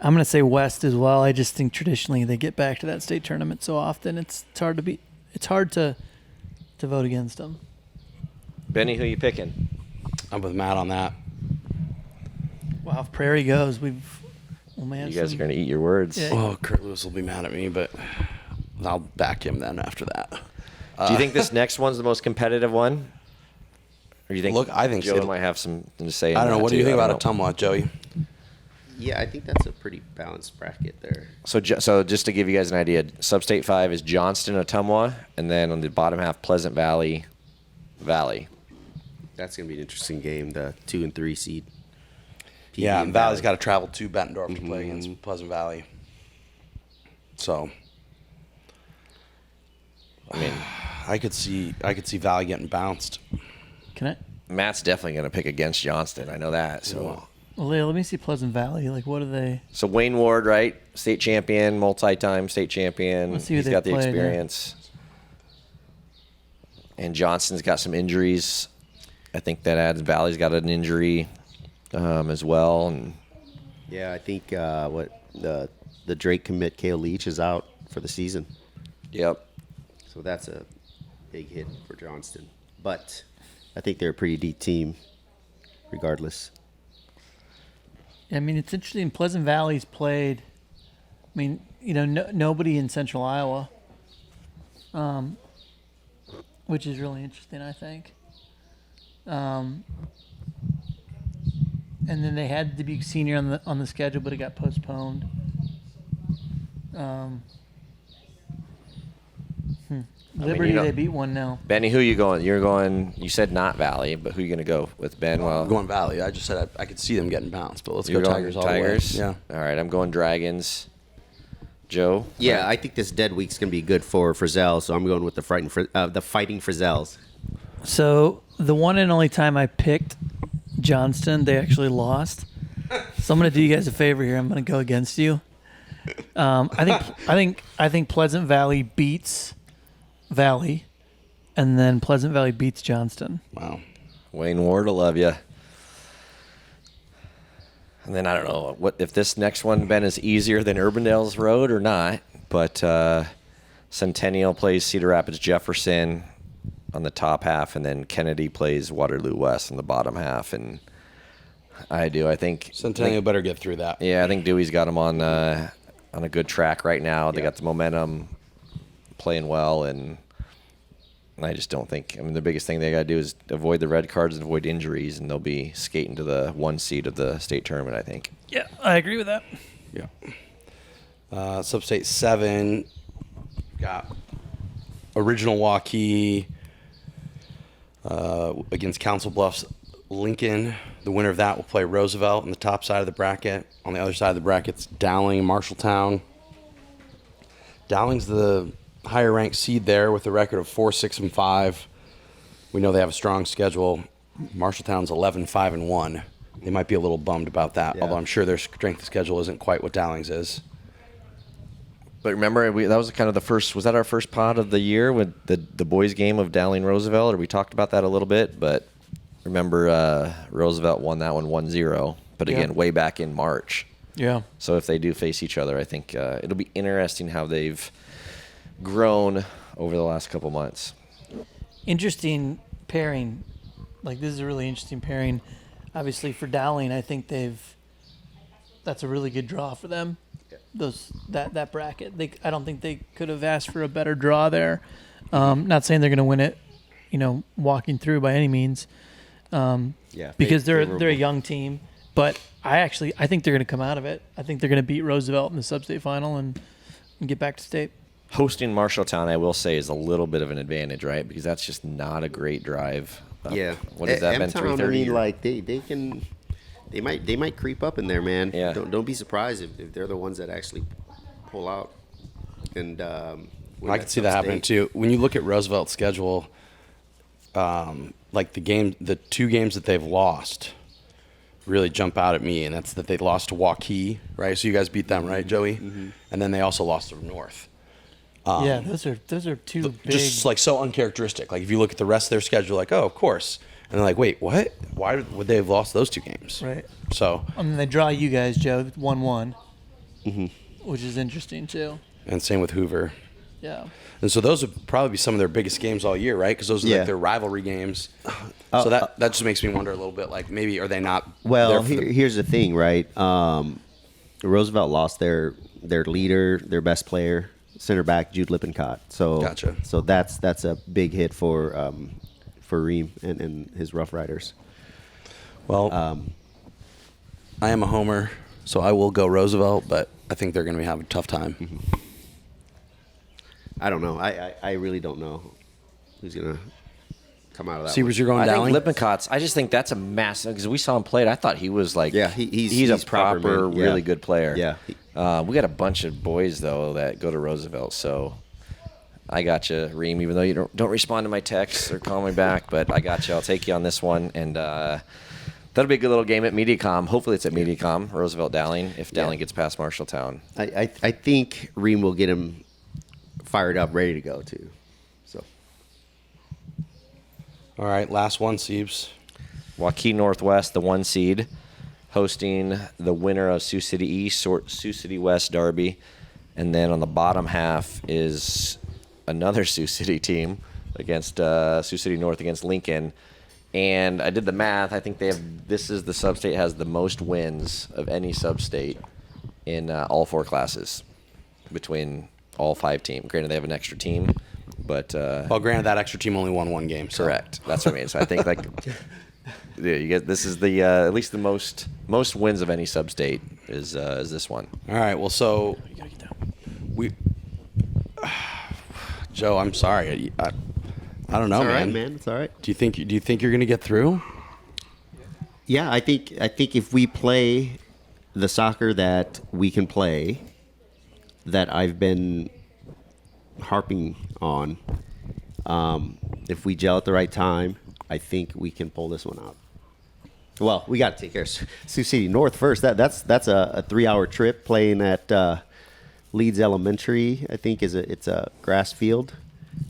I'm going to say West as well. I just think traditionally they get back to that state tournament so often. It's hard to be. It's hard to vote against them. Benny, who you picking? I'm with Matt on that. Wow, if Prairie goes, well, man, You guys are going to eat your words. Yeah. Oh, Kurt Lewis will be mad at me, but I'll back him then after that. Do you think this next one's the most competitive one? Or you think? Look, I think Joe so. might have something to say. I don't know. What do you think about it, Ottumwa, Joey? Yeah, I think that's a pretty balanced bracket there. So just to give you guys an idea, Substate 5 is Johnston, Ottumwa, and then on the bottom half, Pleasant Valley. That's going to be an interesting game, the 2 and 3 seed. Yeah, and and Valley's got to travel to Bettendorf to play against Pleasant Valley. So, I mean, I could see Valley getting bounced. Can I? Matt's definitely going to pick against Johnston. I know that. So, Well, let me see Pleasant Valley. Like, what are they? so Wayne Ward, right? State champion, multi-time state champion. Let's see who He's they got the played, yeah. experience. And Johnston's got some injuries. I think that adds. Valley's got an injury as well, and Yeah, I think the Drake commit, Kale Leach, is out for the season. yep. So that's a big hit for Johnston. But I think they're a pretty deep team regardless. I mean, it's interesting. Pleasant Valley's played. I mean, nobody in Central Iowa, which is really interesting, I think. And then they had to be senior on the schedule, but it got postponed. Liberty, they beat 1-0. Benny, who you going? You said not Valley, but who you going to go with, Ben? Well, I'm going Valley. I just said I could see them getting bounced, but let's you're go going Tigers all Tigers? the way. Yeah. All right, I'm going Dragons. Joe? Yeah, I think this dead week's going to be good for Frizzell, so I'm going with the Fighting Frizzells. So the one and only time I picked Johnston, they actually lost. So I'm going to do you guys a favor here. I'm going to go against you. I think Pleasant Valley beats Valley, and then Pleasant Valley beats Johnston. Wow. Wayne Ward will love you. And then I don't know what if this next one, Ben, is easier than Urbandale's Road or not. But Centennial plays Cedar Rapids Jefferson on the top half, and then Kennedy plays Waterloo West on the bottom half. And I think Centennial better get through that. Yeah, I think Dewey's got them on a good track right now. They got the momentum, playing well, and I just don't think. I mean, the biggest thing they got to do is avoid the red cards and avoid injuries, and they'll be skating to the 1 seed of the state tournament, I think. Yeah, I agree with that. Yeah. Substate 7 got original Waukee against Council Bluffs Lincoln. The winner of that will play Roosevelt on the top side of the bracket. On the other side of the bracket's Dowling and Marshalltown. Dowling's the higher ranked seed there with a record of 4-6-5. We know they have a strong schedule. Marshalltown's 11-5-1. They might be a little bummed about that, Yeah. although I'm sure their strength of schedule isn't quite what Dowling's is. But remember, that was kind of the first. Was that our first pod of the year with the boys' game of Dowling Roosevelt? Or we talked about that a little bit, but remember Roosevelt won that one 1-0. But again, way back in March. Yeah. So if they do face each other, I think it'll be interesting how they've grown over the last couple months. Interesting pairing. Like, this is a really interesting pairing. Obviously, for Dowling, I think that's a really good draw for them. That bracket. I don't think they could have asked for a better draw there. Not saying they're going to win it, walking through by any means. Because they're a young team, but I think they're going to come out of it. I think they're going to beat Roosevelt in the Substate final and get back to state. hosting Marshalltown, I will say, is a little bit of an advantage, right? Because that's just not a great drive. Yeah. What has that been? M-Town, 3:30. I mean, like they might creep up in there, man. Yeah. Don't be surprised if they're the ones that actually pull out. And I can see that happening too. When you look at Roosevelt's schedule, like the 2 games that they've lost really jump out at me, and that's that they lost to Waukee, right? So you guys beat them, right, Joey? Mm-hmm. And then they also lost to North. Yeah, those are two big. Just like so uncharacteristic. Like if you look at the rest of their schedule, like, oh, of course. And they're like, wait, what? Why would they have lost those 2 games? Right. So. And then they draw you guys, Joe, 1-1, Mm-hmm. which is interesting too. And same with Hoover. Yeah. And so those would probably be some of their biggest games all year, right? Because those are Yeah. like their rivalry games. So that just makes me wonder a little bit, like maybe are they not? Well, there for the- here's the thing, right? Roosevelt lost their leader, their best player, center back Jude Lippincott. So Gotcha. So that's a big hit for Reem and his Rough Riders. Well, I am a homer, so I will go Roosevelt, but I think they're going to have a tough time. Mm-hmm. I don't know. I really don't know who's gonna come out of that. Seavers, you're going I Dowling? think Lippincotts. I just think that's a massive because we saw him play. I thought he was like, Yeah, he's a proper, proper, man. Yeah. really good player. Yeah. We got a bunch of boys though that go to Roosevelt, so I got you, Reem. Even though you don't respond to my texts or call me back, but I got you. I'll take you on this one, and that'll be a good little game at MediaCom. Hopefully, it's at MediaCom, Roosevelt Dowling. If Dowling gets past Marshalltown, I think Reem will get him fired up, ready to go too. So All right, last one, Siebes. Waukee Northwest, the 1 seed, hosting the winner of Sioux City East or Sioux City West Derby. And then on the bottom half is another Sioux City team against Sioux City North against Lincoln. And I did the math. I think this is the Substate has the most wins of any Substate in all 4 classes between all 5 teams. Granted, they have an extra team, but Well, granted, that extra team only won 1 game. So. correct. That's what I mean. So I think like yeah, you get this is the at least the most wins of any Substate is this one. All right, well, so we, Joe, I'm sorry. I don't know, it's all right, man. man. It's all right. Do you think you're going to get through? Yeah, I think if we play the soccer that we can play, that I've been harping on, if we gel at the right time, I think we can pull this one out. Well, we got to take care of Sioux City North first. That's a 3-hour trip playing at Leeds Elementary. I think it's a grass field.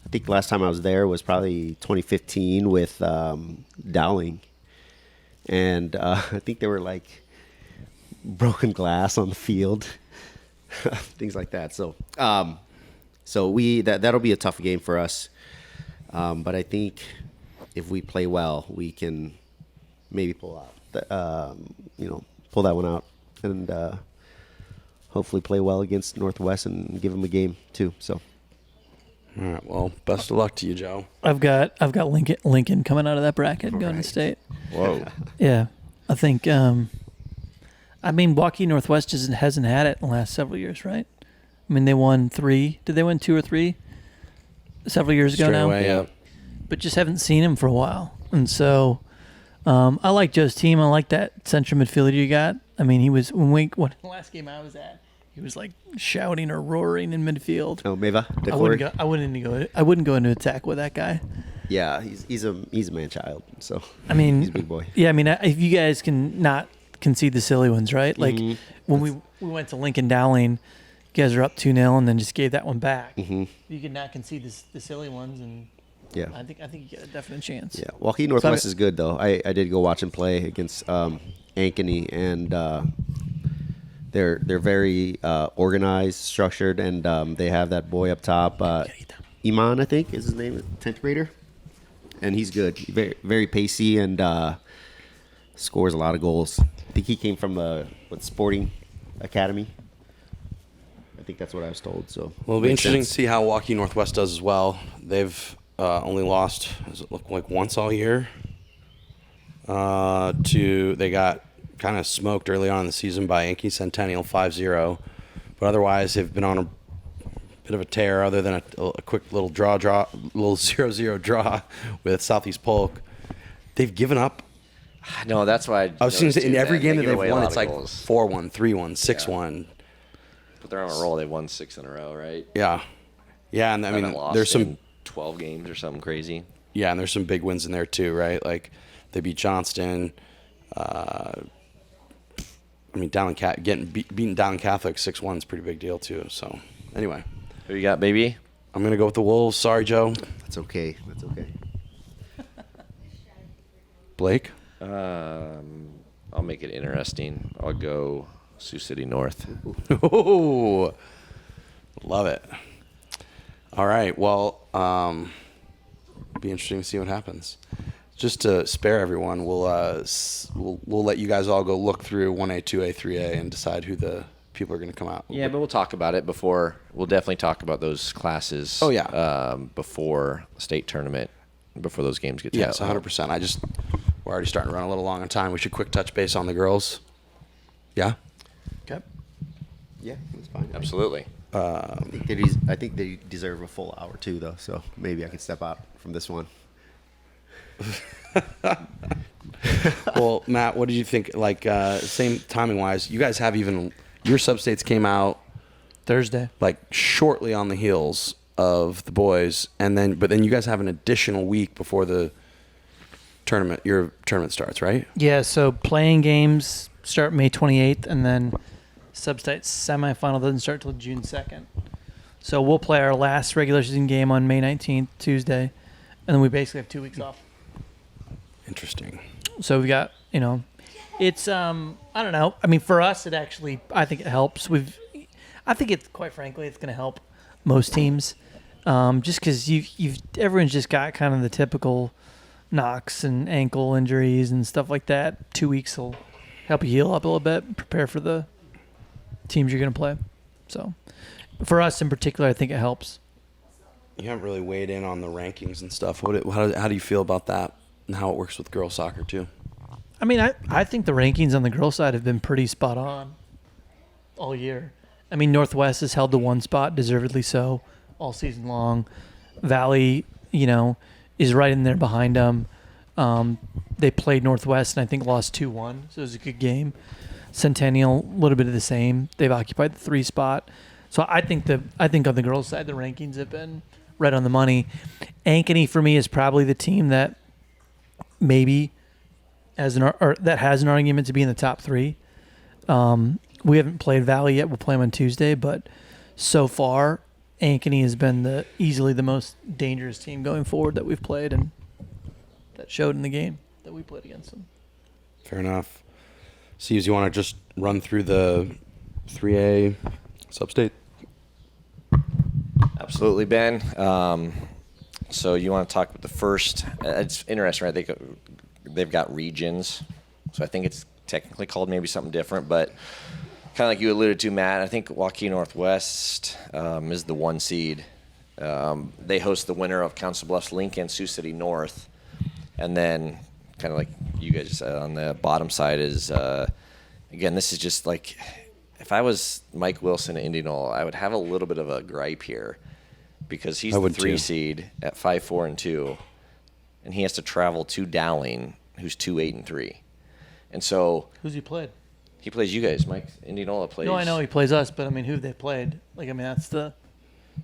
I think the last time I was there was probably 2015 with Dowling, and I think there were like broken glass on the field, things like that. So, that'll be a tough game for us. But I think if we play well, we can maybe pull that one out, and hopefully play well against Northwest and give them a game too. So. All right, well, best of luck to you, Joe. I've got Lincoln coming out of that bracket and going to state. Whoa. Yeah, I think. Waukee Northwest hasn't had it in the last several years, right? I mean, they won 3. Did they win 2 or 3 several years ago Straight now? away, yeah. But just haven't seen him for a while, and so I like Joe's team. I like that central midfielder you got. I mean, he was when the last game I was at, he was like shouting or roaring in midfield. Oh, Meva. I wouldn't go into attack with that guy. Yeah, he's a man child. So I mean, he's a big boy. Yeah, I mean, if you guys can not concede the silly ones, right? Like when we went to Lincoln Dowling, you guys are up 2-0 and then just gave that one back. Mm-hmm. You could not concede the silly ones, and Yeah. I think you get a definite chance. Yeah, Waukee Northwest is good though. I did go watch him play against Ankeny, and they're very organized, structured, and they have that boy up top, Iman, I think is his name, 10th grader, and he's good. Very very pacey and scores a lot of goals. I think he came from Sporting Academy. I think that's what I was told. So Well, it'll be makes interesting sense. to see how Waukee Northwest does as well. They've only lost, does it look like, once all year? They got kind of smoked early on in the season by Yankee Centennial 5-0. But otherwise, they've been on a bit of a tear, other than a quick little little 0-0 draw with Southeast Polk. They've given up. No, that's why I was saying in every game that they've won, it's like goals. 4-1, 3-1, 6-1. But they're on a roll. They've won 6 in a row, right? Yeah, and I mean, Lost there's some in 12 games or something crazy. Yeah, and there's some big wins in there too, right? Like they beat Johnston. I mean, beating Dowling Catholic 6-1 is a pretty big deal too. So anyway, Who you got, baby? I'm gonna go with the Wolves. Sorry, Joe. That's okay. Blake. I'll make it interesting. I'll go Sioux City North. Oh, love it. All right. Well, be interesting to see what happens. Just to spare everyone, we'll let you guys all go look through 1A, 2A, 3A, and decide who the people are going to come out. Yeah, but we'll talk about it before. We'll definitely talk about those classes. Oh, yeah. Before the state tournament, before those games get. Yes, 100%. We're already starting to run a little long on time. We should quick touch base on the girls. Yeah. Okay. Yeah, that's fine. Absolutely. I think they deserve a full hour too, though. So maybe I can step out from this one. Well, Matt, what did you think? Like, same timing wise, you guys have your substates came out Thursday. like shortly on the heels of the boys, but then you guys have an additional week before the tournament. Your tournament starts, right? Yeah, so playing games start May 28th, and then Substate semifinal doesn't start till June 2nd. So we'll play our last regular season game on May 19th, Tuesday, and then we basically have 2 weeks off. Interesting. So we got, it's I don't know. I mean, for us, I think it helps. I think it's quite frankly, it's going to help most teams, just because everyone's just got kind of the typical knocks and ankle injuries and stuff like that. 2 weeks will help you heal up a little bit, and prepare for the teams you're going to play. So for us in particular, I think it helps. You haven't really weighed in on the rankings and stuff. How do you feel about that and how it works with girls soccer too? I mean, I think the rankings on the girls' side have been pretty spot on all year. I mean, Northwest has held the one spot, deservedly so, all season long. Valley, is right in there behind them. They played Northwest and I think lost 2-1, so it was a good game. Centennial, a little bit of the same. They've occupied the 3 spot. So I think on the girls' side, the rankings have been right on the money. Ankeny for me is probably the team that maybe has an argument to be in the top 3. We haven't played Valley yet. We'll play them on Tuesday, but so far, Ankeny has been easily the most dangerous team going forward that we've played, and that showed in the game that we played against them. Fair enough. Steves, you want to just run through the 3A substate? Absolutely, Ben. So you want to talk about the first? It's interesting, right? They've got regions, so I think it's technically called maybe something different, but kind of like you alluded to, Matt, I think Waukee Northwest is the 1 seed. They host the winner of Council Bluffs Lincoln, Sioux City North, and then kind of like you guys said on the bottom side is again, this is just like if I was Mike Wilson at Indianola, I would have a little bit of a gripe here because he's the 3 seed at 5-4-2, and he has to travel to Dowling, who's 2-8-3, and so Who's he played? he plays you guys. Mike Indianola plays. No, I know he plays us, but I mean, who have they played? Like, I mean, that's the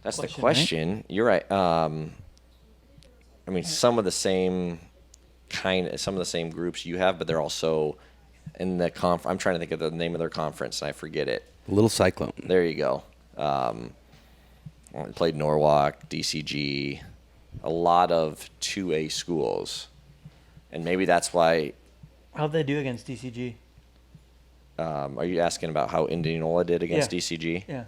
question. Right? You're right. I mean, some of the same groups you have, but they're also in the I'm trying to think of the name of their conference, and I forget it. Little Cyclone. There you go. Played Norwalk, DCG, a lot of 2A schools, and maybe that's why. How'd they do against DCG? Are you asking about how Indianola did against DCG? Yeah.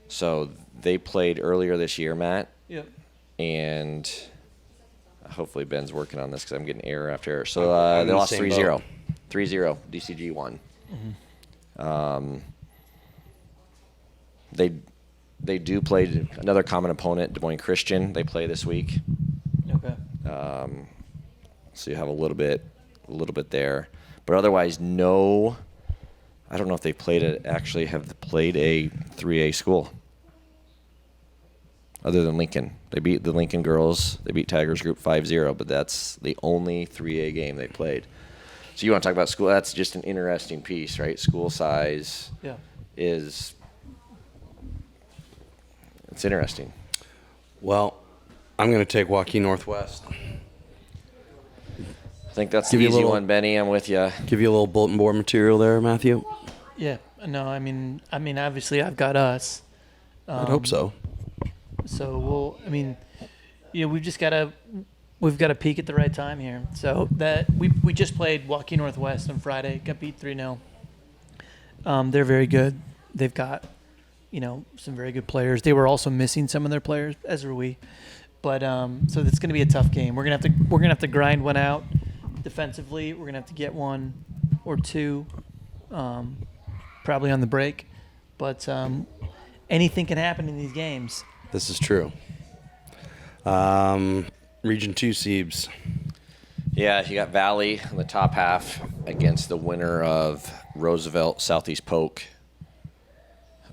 So they played earlier this year, Matt. Yep. And hopefully Ben's working on this because I'm getting error after error. So they lost 3-0. 3-0. DCG won. Mm-hmm. They do play another common opponent, Des Moines Christian. They play this week. Okay. So you have a little bit there. But otherwise, no I don't know if they have played a 3A school other than Lincoln. They beat the Lincoln girls. They beat Tigers Group 5-0, but that's the only 3A game they played. So you want to talk about school? That's just an interesting piece, right? School size it's interesting. Well, I'm going to take Waukee Northwest. I think that's the easy one, Benny. I'm with you. Give you a little bulletin board material there, Matthew. Yeah. No, I mean, obviously I've got us. I'd hope so. So we've got to peak at the right time here. So that we just played Waukee Northwest on Friday, got beat 3-0. They're very good. They've got, some very good players. They were also missing some of their players, as were we. But so it's going to be a tough game. We're gonna have to grind one out defensively. We're gonna have to get one or two, probably on the break. But anything can happen in these games. This is true. Region 2 Siebes. Yeah, you got Valley in the top half against the winner of Roosevelt Southeast Polk.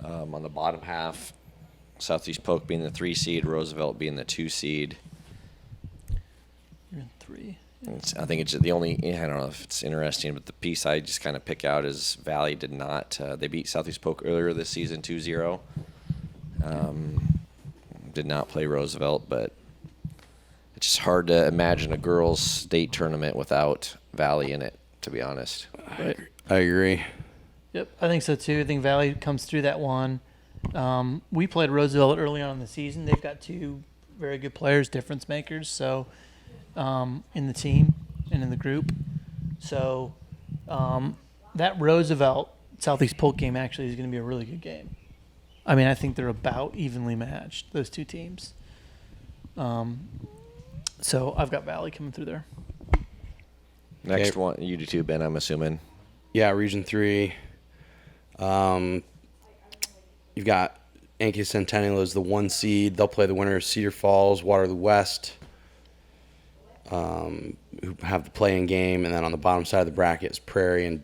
On the bottom half, Southeast Polk being the 3 seed, Roosevelt being the 2 seed. You're in 3. I think it's the only, I don't know if it's interesting, but the piece I just kind of pick out is Valley did not, they beat Southeast Polk earlier this season 2-0. Did not play Roosevelt, but it's just hard to imagine a girls' state tournament without Valley in it, to be honest. Right. I agree. Yep, I think so too. I think Valley comes through that one. We played Roosevelt early on in the season. They've got 2 very good players, difference makers. So in the team and in the group. So that Roosevelt Southeast Polk game actually is going to be a really good game. I mean, I think they're about evenly matched, those 2 teams. So I've got Valley coming through there. Next one, you do too, Ben, I'm assuming. Yeah, Region 3. You've got Yankee Centennial as the 1 seed. They'll play the winner of Cedar Falls, Waterloo West, who have the play-in game. And then on the bottom side of the bracket is Prairie and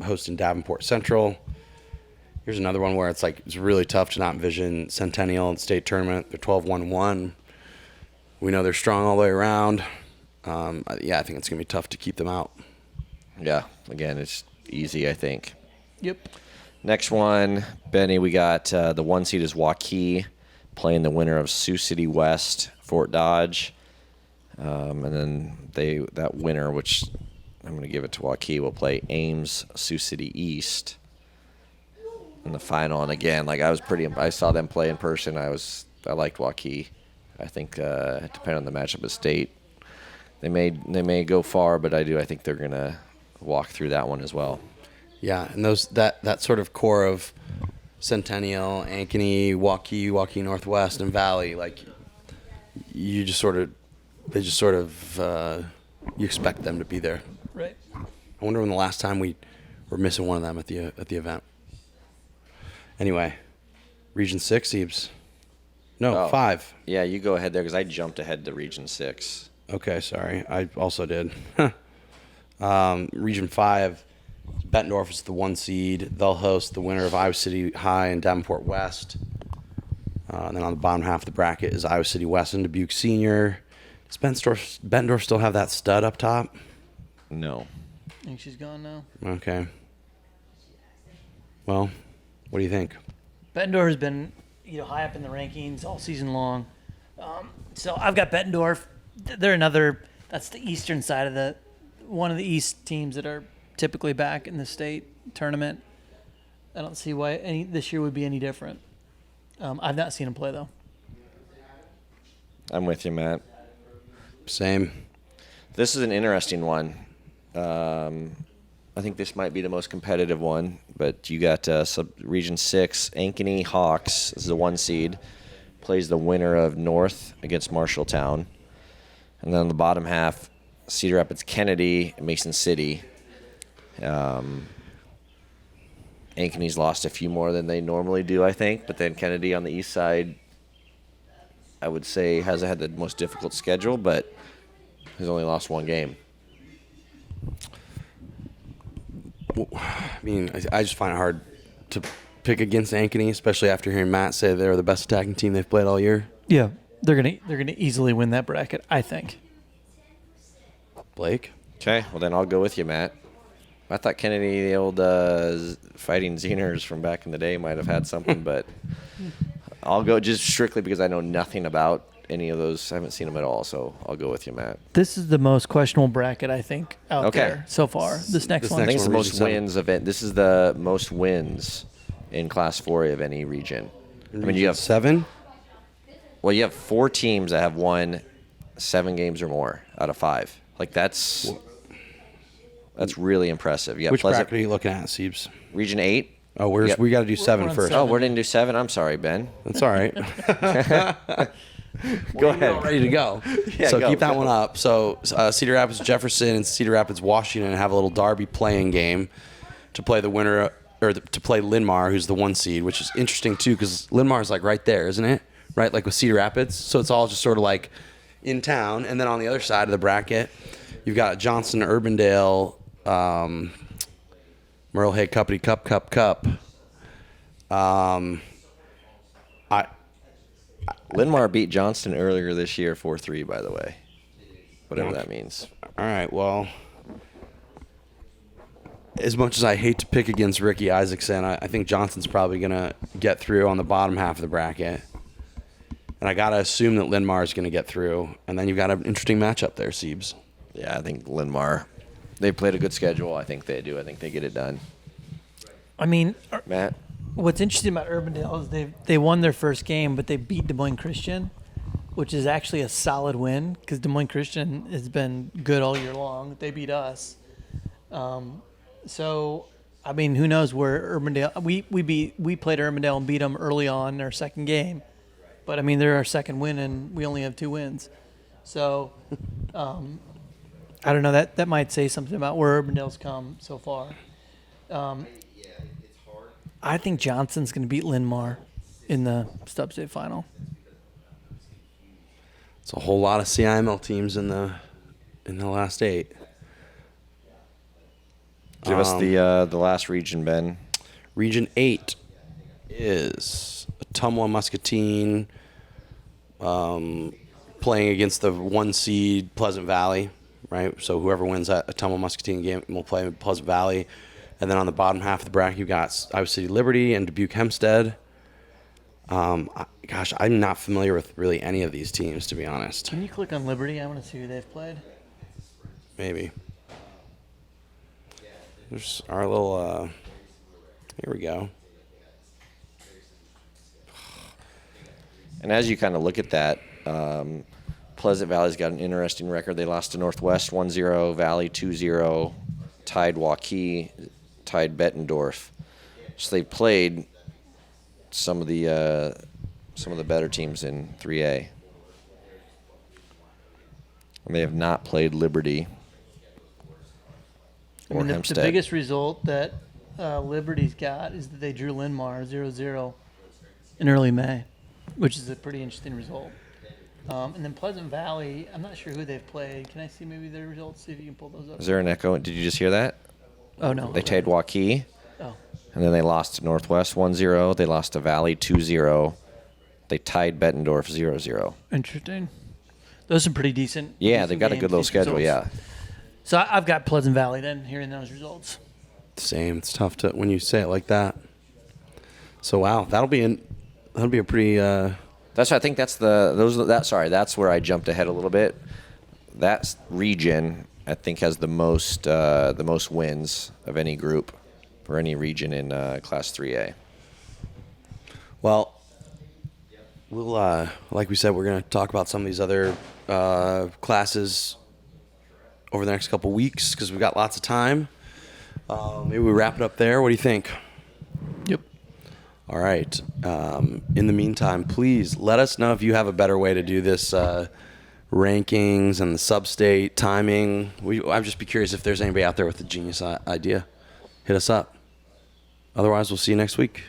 hosting Davenport Central. Here's another one where it's really tough to not envision Centennial in the state tournament. They're 12-1-1. We know they're strong all the way around. I think it's going to be tough to keep them out. Yeah, again, it's easy, I think. Yep. Next one, Benny, we got the 1 seed is Waukee playing the winner of Sioux City West, Fort Dodge. And then that winner, which I'm going to give it to Waukee, will play Ames, Sioux City East in the final. And again, I saw them play in person. I liked Waukee. I think depending on the matchup of state, they may go far, but I think they're going to walk through that one as well. Yeah, and that sort of core of Centennial, Ankeny, Waukee Northwest, and Valley, you expect them to be there. Right. I wonder when the last time we were missing one of them at the event. Anyway, Region 6, Siebes. No, 5. Yeah, you go ahead there because I jumped ahead to Region 6. Okay, sorry. I also did. Region 5, Bettendorf is the 1 seed. They'll host the winner of Iowa City High and Davenport West. And then on the bottom half of the bracket is Iowa City West and Dubuque Senior. Does Bettendorf still have that stud up top? No. I think she's gone now. Okay. Well, what do you think? Bettendorf has been high up in the rankings all season long. So I've got Bettendorf. They're that's the eastern side of one of the East teams that are typically back in the state tournament. I don't see why this year would be any different. I've not seen them play, though. I'm with you, Matt. Same. This is an interesting one. I think this might be the most competitive one, but you got Region 6, Ankeny Hawks. This is the 1 seed. Plays the winner of North against Marshalltown. And then on the bottom half, Cedar Rapids Kennedy, Mason City. Ankeny's lost a few more than they normally do, I think. But then Kennedy on the east side, I would say, has had the most difficult schedule, but has only lost 1 game. I mean, I just find it hard to pick against Ankeny, especially after hearing Matt say they're the best attacking team they've played all year. Yeah, they're gonna easily win that bracket, I think. Blake? Okay, well then I'll go with you, Matt. I thought Kennedy, the old fighting Zeners from back in the day, might have had something, but I'll go just strictly because I know nothing about any of those. I haven't seen them at all, so I'll go with you, Matt. This is the most questionable bracket I think out there so far. This next one. I think it's the one, most Region 7. wins of it. This is the most wins in Class 4A of any region. I mean, you have 7? Well, you have 4 teams that have won 7 games or more out of 5. Like that's really impressive. You got Which Pleasant bracket are you looking at, Siebes? Region 8. Oh, Yep. we got to do 7 on first. 7. Oh, we didn't do 7. I'm sorry, Ben. That's all right. Go ahead. Ready to go. Yeah, so go, keep that go. one up. So Cedar Rapids Jefferson and Cedar Rapids Washington have a little derby playing game to play the winner to play Linmar, who's the 1 seed, which is interesting too because Linmar is like right there, isn't it? Right, like with Cedar Rapids. So it's all just sort of like in town, and then on the other side of the bracket, you've got Johnson, Urbandale, Merle Hay Cuppity Cup. Linmar beat Johnston earlier this year 4-3, by the way. Whatever that means. All right, well, as much as I hate to pick against Ricky Isaacson, I think Johnson's probably going to get through on the bottom half of the bracket. And I got to assume that Linmar is going to get through. And then you've got an interesting matchup there, Siebes. Yeah, I think Linmar, they've played a good schedule. I think they do. I think they get it done. I mean, Matt? what's interesting about Urbandale is they won their first game, but they beat Des Moines Christian, which is actually a solid win because Des Moines Christian has been good all year long. They beat us. So, I mean, who knows where Urbandale – we played Urbandale and beat them early on in our second game. But, I mean, they're our second win, and we only have 2 wins. So, I don't know. That might say something about where Urbandale's come so far. I think Johnson's going to beat Linmar in the Substate final. It's a whole lot of CIML teams in the last 8. Give us the last region, Ben. Region 8 is Ottumwa Muscatine playing against the 1 seed Pleasant Valley, right? So whoever wins that Ottumwa Muscatine game will play Pleasant Valley. And then on the bottom half of the bracket, you've got Iowa City Liberty and Dubuque Hempstead. Gosh, I'm not familiar with really any of these teams, to be honest. Can you click on Liberty? I want to see who they've played. Maybe. There's our little, here we go. And as you kind of look at that, Pleasant Valley's got an interesting record. They lost to Northwest 1-0, Valley 2-0, tied Waukee, tied Bettendorf. So they played some of the better teams in 3A. And they have not played Liberty I or mean, the Hempstead. biggest result that Liberty's got is that they drew Linmar 0-0 in early May, which is a pretty interesting result. And then Pleasant Valley, I'm not sure who they've played. Can I see maybe their results? See if you can pull those up. Is there an echo? Did you just hear that? Oh, no. They tied Waukee, Oh, and then they lost to Northwest 1-0. They lost to Valley 2-0. They tied Bettendorf 0-0. interesting. Those are pretty decent. Yeah, decent they've got a games, good little decent schedule, results. yeah. So I've got Pleasant Valley then, hearing those results. Same. It's tough to when you say it like that. So wow, that'll be a pretty. That's I think that's that's where I jumped ahead a little bit. That region I think has the most wins of any group for any region in Class 3A. Well, we'll like we said, we're going to talk about some of these other classes over the next couple weeks because we've got lots of time. Maybe we wrap it up there. What do you think? Yep. All right. In the meantime, please let us know if you have a better way to do this rankings and the sub-state timing. I'd just be curious if there's anybody out there with a genius idea. Hit us up. Otherwise, we'll see you next week.